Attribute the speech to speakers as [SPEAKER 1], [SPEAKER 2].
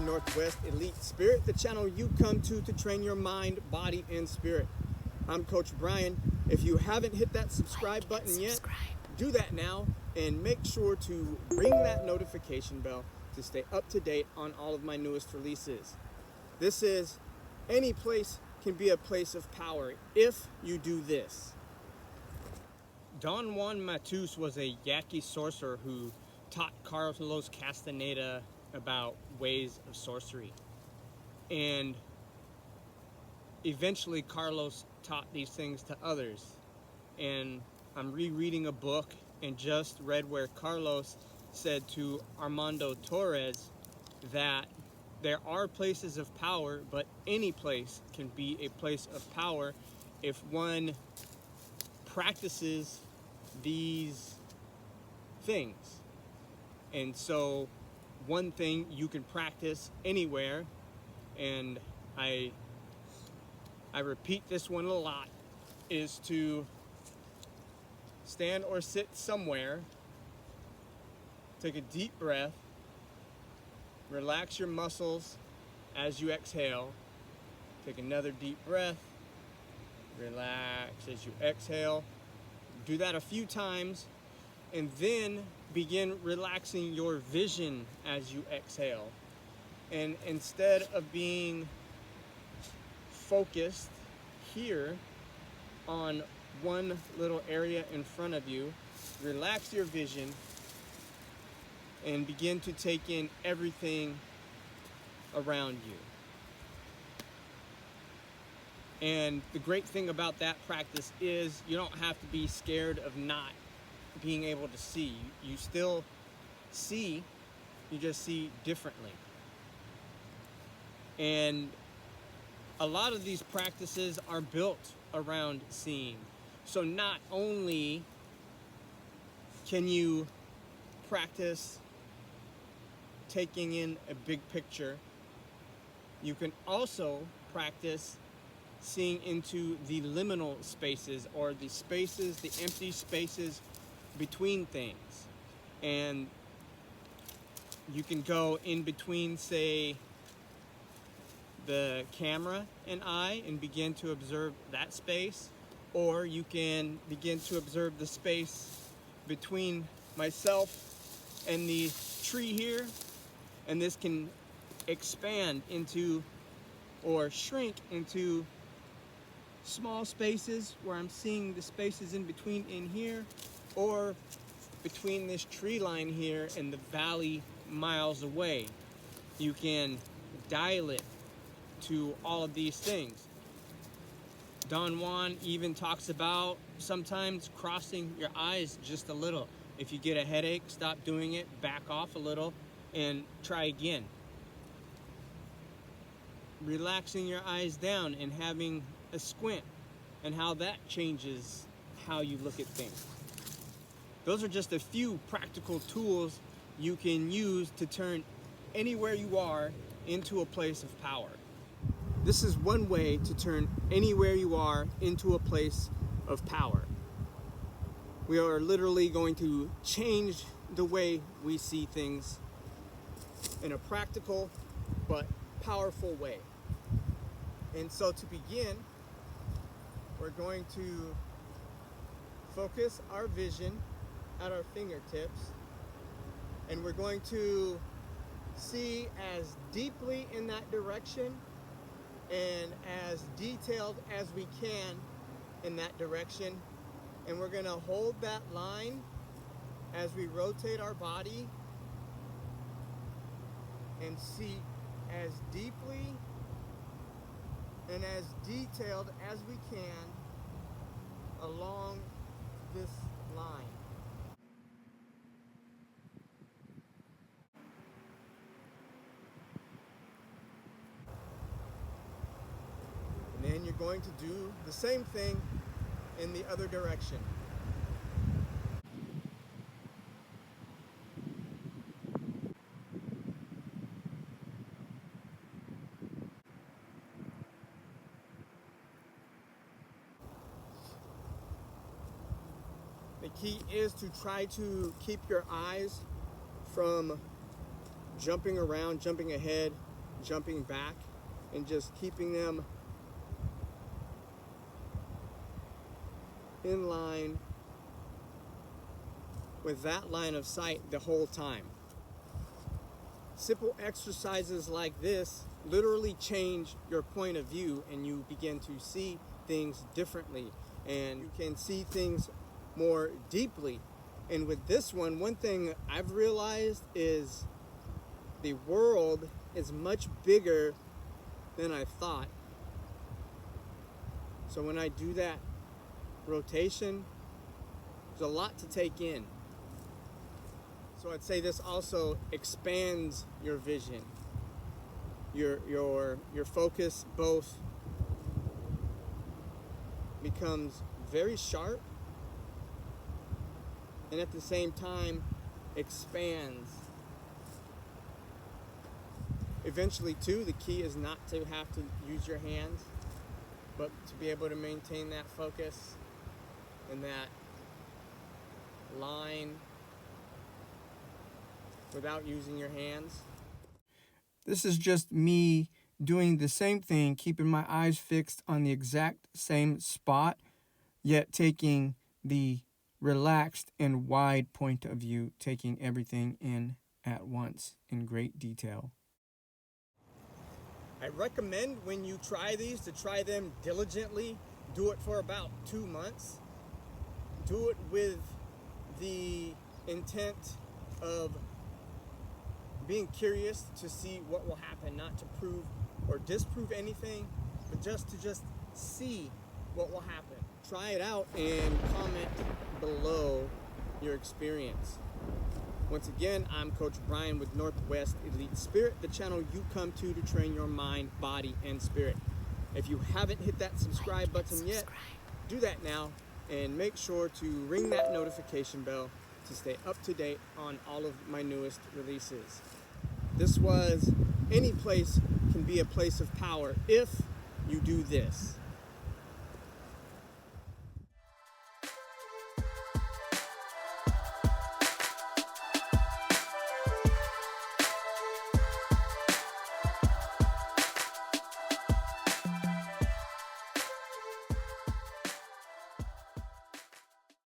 [SPEAKER 1] Northwest Elite Spirit, the channel you come to train your mind, body, and spirit. I'm Coach Brian. If you haven't hit that subscribe button yet, do that now and make sure to ring that notification bell to stay up to date on all of my newest releases. This is any place can be a place of power if you do this. Don Juan Matus was a Yaqui sorcerer who taught Carlos Castaneda about ways of sorcery. And eventually Carlos taught these things to others. And I'm rereading a book and just read where Carlos said to Armando Torres that there are places of power, but any place can be a place of power if one practices these things. And so one thing you can practice anywhere, and I repeat this one a lot, is to stand or sit somewhere, take a deep breath, relax your muscles as you exhale, take another deep breath, relax as you exhale. Do that a few times, and then begin relaxing your vision as you exhale. And instead of being focused here on one little area in front of you, relax your vision and begin to take in everything around you. And the great thing about that practice is you don't have to be scared of not being able to see. You still see, you just see differently. And a lot of these practices are built around seeing. So not only can you practice taking in a big picture, you can also practice seeing into the liminal spaces, or the spaces, the empty spaces between things. And you can go in between, say, the camera and I and begin to observe that space, or you can begin to observe the space between myself and the tree here, and this can expand into or shrink into small spaces where I'm seeing the spaces in between in here, or between this tree line here and the valley miles away. You can dial it to all of these things. Don Juan even talks about sometimes crossing your eyes just a little. If you get a headache, stop doing it, back off a little, and try again. Relaxing your eyes down and having a squint, and how that changes how you look at things. Those are just a few practical tools you can use to turn anywhere you are into a place of power. This is one way to turn anywhere you are into a place of power. We are literally going to change the way we see things in a practical but powerful way. And so to begin, we're going to focus our vision at our fingertips, and we're going to see as deeply in that direction and as detailed as we can in that direction. And we're going to hold that line as we rotate our body and see as deeply and as detailed as we can along this line. And then you're going to do the same thing in the other direction. The key is to try to keep your eyes from jumping around, jumping ahead, jumping back and just keeping them in line with that line of sight the whole time. Simple exercises like this literally change your point of view, and you begin to see things differently, and you can see things more deeply. And with this one thing I've realized is the world is much bigger than I thought. So when I do that rotation, there's a lot to take in. So I'd say this also expands your vision. Your focus both becomes very sharp and at the same time expands. Eventually too, the key is not to have to use your hands, but to be able to maintain that focus and that line without using your hands. This is just me doing the same thing, keeping my eyes fixed on the exact same spot, yet taking the relaxed and wide point of view, taking everything in at once in great detail. I recommend when you try these to try them diligently. Do it for about 2 months. Do it with the intent of being curious to see what will happen, not to prove or disprove anything, but just to see what will happen. Try it out and comment below your experience. Once again, I'm Coach Brian with Northwest Elite Spirit, the channel you come to train your mind, body, and spirit. If you haven't hit that subscribe button yet, do that now, and make sure to ring that notification bell to stay up to date on all of my newest releases. This was Any Place Can Be a Place of Power if you do this.